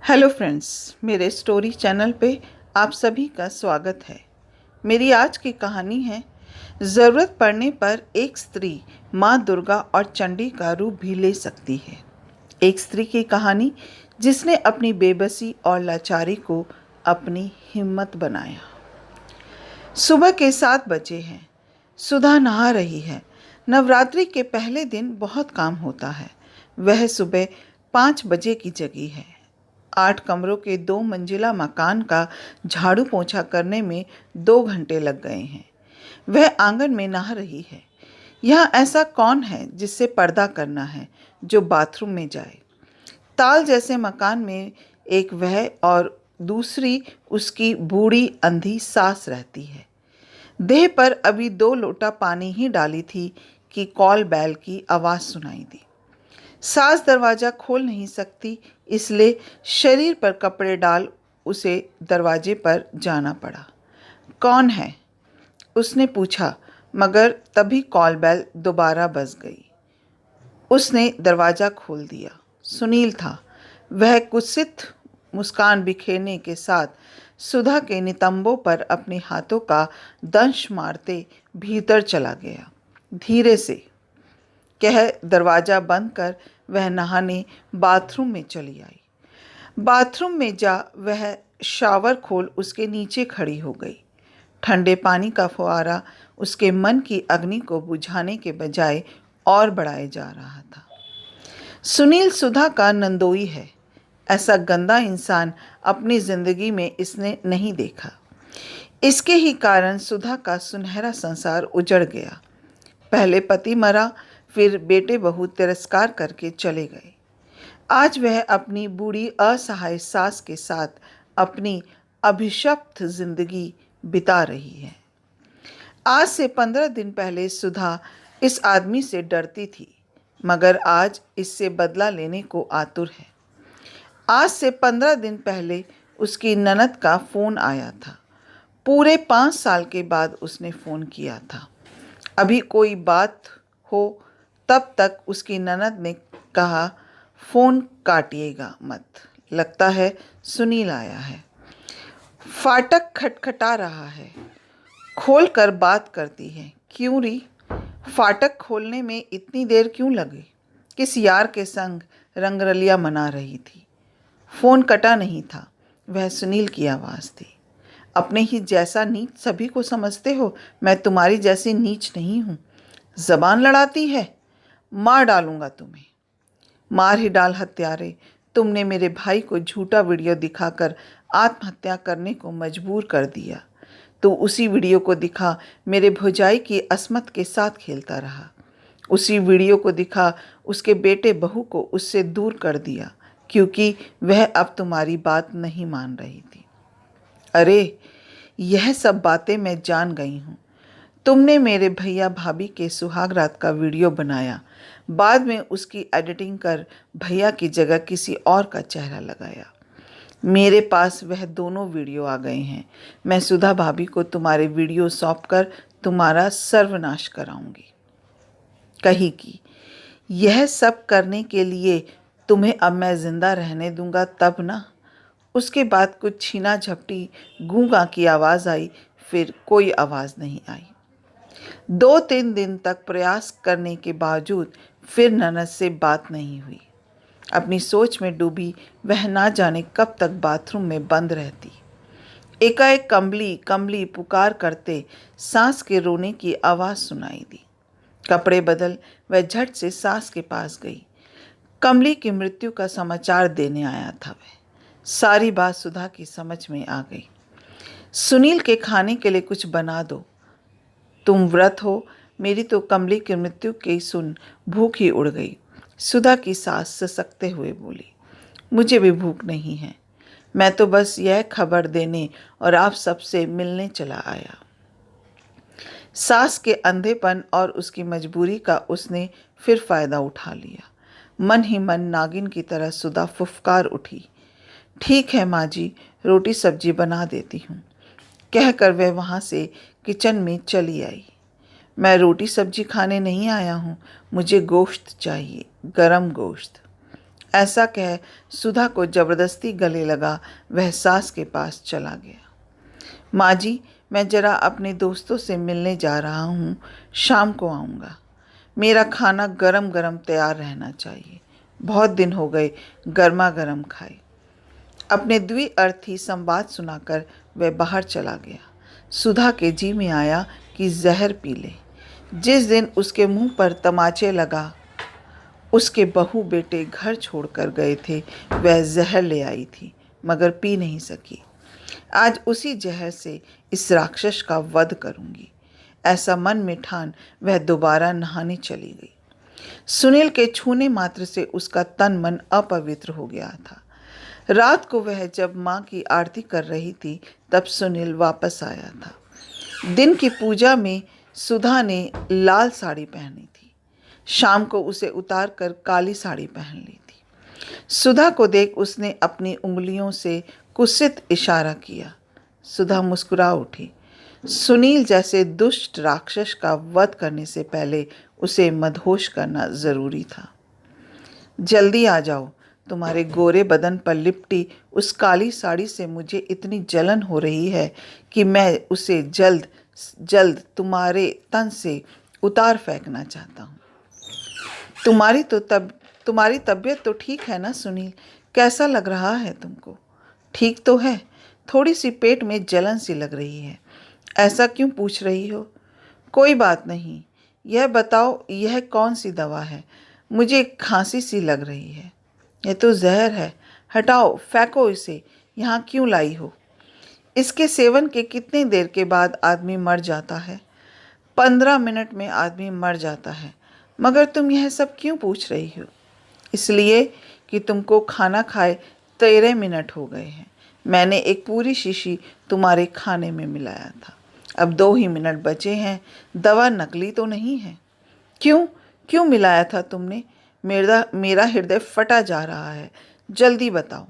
Hello friends, मेरे story channel पे आप सभी का स्वागत है। मेरी आज की कहानी है ज़रूरत पड़ने पर एक स्त्री माँ दुर्गा और चंडी का रूप भी ले सकती है। एक स्त्री की कहानी जिसने अपनी बेबसी और लाचारी को अपनी हिम्मत बनाया। सुबह के 7 बजे हैं। सुधा नहा रही है। नवरात्रि के पहले दिन बहुत काम होता है। वह सुबह 5 बजे की जगी है। 8 कमरों के 2 मंजिला मकान का झाड़ू पोंछा करने में 2 घंटे लग गए हैं। वह आंगन में नहा रही है। यहाँ ऐसा कौन है जिससे पर्दा करना है, जो बाथरूम में जाए। ताल जैसे मकान में एक वह और दूसरी उसकी बूढ़ी अंधी सास रहती है। देह पर अभी 2 लोटा पानी ही डाली थी कि कॉल बैल की आवाज़ सुनाई दी। सास दरवाज़ा खोल नहीं सकती, इसलिए शरीर पर कपड़े डाल उसे दरवाजे पर जाना पड़ा। कौन है? उसने पूछा, मगर तभी कॉल बेल दोबारा बज गई। उसने दरवाज़ा खोल दिया। सुनील था। वह कुत्सित मुस्कान बिखेरने के साथ सुधा के नितंबों पर अपने हाथों का दंश मारते भीतर चला गया। धीरे से कह दरवाज़ा बंद कर वह नहाने बाथरूम में चली आई। बाथरूम में जा वह शावर खोल उसके नीचे खड़ी हो गई। ठंडे पानी का फुहारा उसके मन की अग्नि को बुझाने के बजाय और बढ़ाए जा रहा था। सुनील सुधा का नंदोई है। ऐसा गंदा इंसान अपनी जिंदगी में इसने नहीं देखा। इसके ही कारण सुधा का सुनहरा संसार उजड़ गया। पहले पति मरा, फिर बेटे बहू तिरस्कार करके चले गए। आज वह अपनी बूढ़ी असहाय सास के साथ अपनी अभिशप्त जिंदगी बिता रही है। आज से 15 दिन पहले सुधा इस आदमी से डरती थी, मगर आज इससे बदला लेने को आतुर है। आज से 15 दिन पहले उसकी ननद का फ़ोन आया था। पूरे 5 साल के बाद उसने फ़ोन किया था। अभी कोई बात हो तब तक उसकी ननद ने कहा, फ़ोन काटिएगा मत, लगता है सुनील आया है। फाटक खटखटा रहा है। खोल कर बात करती है। क्यों री? फाटक खोलने में इतनी देर क्यों लगी? किस यार के संग रंगरलिया मना रही थी? फ़ोन कटा नहीं था। वह सुनील की आवाज़ थी। अपने ही जैसा नीच सभी को समझते हो। मैं तुम्हारी जैसी नीच नहीं हूँ। ज़बान लड़ाती है, मार डालूंगा तुम्हें। मार ही डाल हत्यारे। तुमने मेरे भाई को झूठा वीडियो दिखाकर आत्महत्या करने को मजबूर कर दिया। तो उसी वीडियो को दिखा मेरे भौजाई की अस्मत के साथ खेलता रहा। उसी वीडियो को दिखा उसके बेटे बहू को उससे दूर कर दिया, क्योंकि वह अब तुम्हारी बात नहीं मान रही थी। अरे, यह सब बातें मैं जान गई हूँ। तुमने मेरे भैया भाभी के सुहागरात का वीडियो बनाया, बाद में उसकी एडिटिंग कर भैया की जगह किसी और का चेहरा लगाया। मेरे पास वह दोनों वीडियो आ गए हैं। मैं सुधा भाभी को तुम्हारे वीडियो सौंप कर तुम्हारा सर्वनाश कराऊंगी। कही कि यह सब करने के लिए तुम्हें अब मैं जिंदा रहने दूंगा तब ना। उसके बाद कुछ छीना झपटी गूंगा की आवाज़ आई, फिर कोई आवाज़ नहीं आई। 2-3 दिन तक प्रयास करने के बावजूद फिर ननद से बात नहीं हुई। अपनी सोच में डूबी वह ना जाने कब तक बाथरूम में बंद रहती। एकाएक कमली कमली पुकार करते सास के रोने की आवाज़ सुनाई दी। कपड़े बदल वह झट से सास के पास गई। कमली की मृत्यु का समाचार देने आया था वह। सारी बात सुधा की समझ में आ गई। सुनील के खाने के लिए कुछ बना दो। तुम व्रत हो, मेरी तो कमली की मृत्यु की सुन भूख ही उड़ गई। सुधा की सास ससकते हुए बोली, मुझे भी भूख नहीं है। मैं तो बस यह खबर देने और आप सबसे मिलने चला आया। सास के अंधेपन और उसकी मजबूरी का उसने फिर फायदा उठा लिया। मन ही मन नागिन की तरह सुधा फुफकार उठी। ठीक है माँ जी, रोटी सब्जी बना देती हूँ, कहकर वह वहाँ से किचन में चली आई। मैं रोटी सब्जी खाने नहीं आया हूँ, मुझे गोश्त चाहिए, गरम गोश्त। ऐसा कह सुधा को जबरदस्ती गले लगा वह सास के पास चला गया। माँ जी, मैं जरा अपने दोस्तों से मिलने जा रहा हूँ, शाम को आऊँगा। मेरा खाना गरम गरम तैयार रहना चाहिए, बहुत दिन हो गए गर्मा गर्म खाए। अपने द्विअर्थी संवाद सुनाकर वह बाहर चला गया। सुधा के जी में आया कि जहर पी ले। जिस दिन उसके मुंह पर तमाचे लगा उसके बहू बेटे घर छोड़कर गए थे, वह जहर ले आई थी मगर पी नहीं सकी। आज उसी जहर से इस राक्षस का वध करूंगी, ऐसा मन में ठान वह दोबारा नहाने चली गई। सुनील के छूने मात्र से उसका तन मन अपवित्र हो गया था। रात को वह जब माँ की आरती कर रही थी तब सुनील वापस आया था। दिन की पूजा में सुधा ने लाल साड़ी पहनी थी, शाम को उसे उतार कर काली साड़ी पहन ली थी। सुधा को देख उसने अपनी उंगलियों से कुत्सित इशारा किया। सुधा मुस्कुरा उठी। सुनील जैसे दुष्ट राक्षस का वध करने से पहले उसे मदहोश करना जरूरी था। जल्दी आ जाओ, तुम्हारे गोरे बदन पर लिपटी उस काली साड़ी से मुझे इतनी जलन हो रही है कि मैं उसे जल्द जल्द तुम्हारे तन से उतार फेंकना चाहता हूँ। तुम्हारी तबीयत तो ठीक है ना सुनील? कैसा लग रहा है तुमको? ठीक तो है, थोड़ी सी पेट में जलन सी लग रही है। ऐसा क्यों पूछ रही हो? कोई बात नहीं, यह बताओ यह कौन सी दवा है? मुझे खांसी सी लग रही है। यह तो जहर है, हटाओ, फेंको इसे। यहाँ क्यों लाई हो? इसके सेवन के कितनी देर के बाद आदमी मर जाता है? 15 मिनट में आदमी मर जाता है। मगर तुम यह सब क्यों पूछ रही हो? इसलिए कि तुमको खाना खाए 13 मिनट हो गए हैं। मैंने एक पूरी शीशी तुम्हारे खाने में मिलाया था, अब 2 ही मिनट बचे हैं। दवा नकली तो नहीं है। क्यों मिलाया था तुमने? मेरा हृदय फटा जा रहा है, जल्दी बताओ।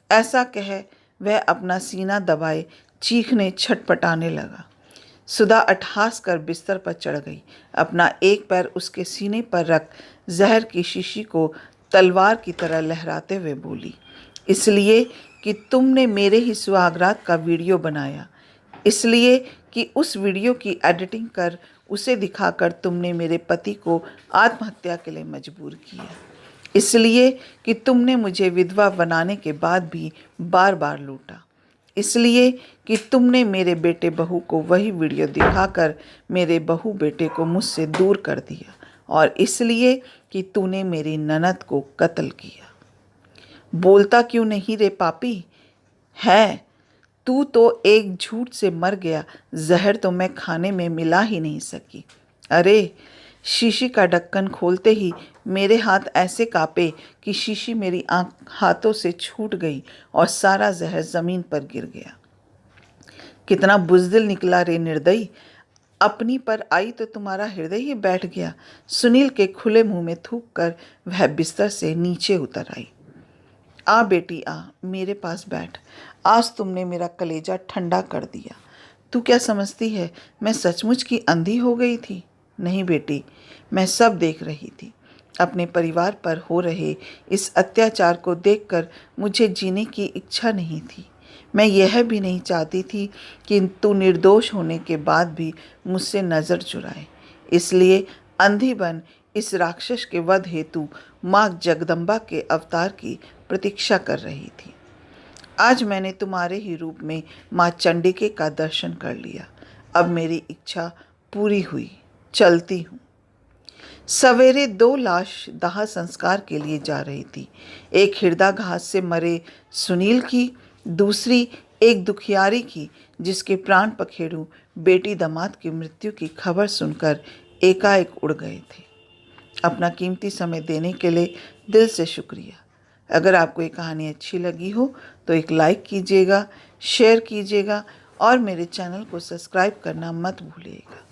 ऐसा कह वह अपना सीना दबाए चीखने छटपटाने लगा। सुधा अट्ठास कर बिस्तर पर चढ़ गई। अपना एक पैर उसके सीने पर रख जहर की शीशी को तलवार की तरह लहराते हुए बोली, इसलिए कि तुमने मेरे ही सुहागरात का वीडियो बनाया, इसलिए कि उस वीडियो की एडिटिंग कर उसे दिखाकर तुमने मेरे पति को आत्महत्या के लिए मजबूर किया, इसलिए कि तुमने मुझे विधवा बनाने के बाद भी बार बार लूटा, इसलिए कि तुमने मेरे बेटे बहू को वही वीडियो दिखाकर मेरे बहू बेटे को मुझसे दूर कर दिया, और इसलिए कि तूने मेरी ननद को कत्ल किया। बोलता क्यों नहीं रे पापी? है, तू तो एक झूठ से मर गया। जहर तो मैं खाने में मिला ही नहीं सकी। अरे, शीशी का ढक्कन खोलते ही मेरे हाथ ऐसे कांपे कि शीशी मेरी हाथों से छूट गई और सारा जहर जमीन पर गिर गया। कितना बुज़दिल निकला रे निर्दयी। अपनी पर आई तो तुम्हारा हृदय ही बैठ गया। सुनील के खुले मुंह में थूक कर वह बिस्तर से नीचे उतर आई। आ बेटी आ, मेरे पास बैठ। आज तुमने मेरा कलेजा ठंडा कर दिया। तू क्या समझती है मैं सचमुच की अंधी हो गई थी? नहीं बेटी, मैं सब देख रही थी। अपने परिवार पर हो रहे इस अत्याचार को देखकर मुझे जीने की इच्छा नहीं थी। मैं यह भी नहीं चाहती थी कि तू निर्दोष होने के बाद भी मुझसे नज़र चुराए, इसलिए अंधी बन इस राक्षस के वध हेतु माँ जगदम्बा के अवतार की प्रतीक्षा कर रही थी। आज मैंने तुम्हारे ही रूप में माँ चंडिके का दर्शन कर लिया। अब मेरी इच्छा पूरी हुई, चलती हूँ। सवेरे 2 लाश दाह संस्कार के लिए जा रही थी। एक हृदयाघात से मरे सुनील की, दूसरी एक दुखियारी की जिसके प्राण पखेरु बेटी दामाद की मृत्यु की खबर सुनकर एकाएक उड़ गए थे। अपना कीमती समय देने के लिए दिल से शुक्रिया। अगर आपको ये कहानी अच्छी लगी हो तो एक लाइक कीजिएगा, शेयर कीजिएगा और मेरे चैनल को सब्सक्राइब करना मत भूलिएगा।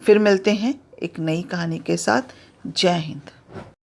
फिर मिलते हैं एक नई कहानी के साथ। जय हिंद।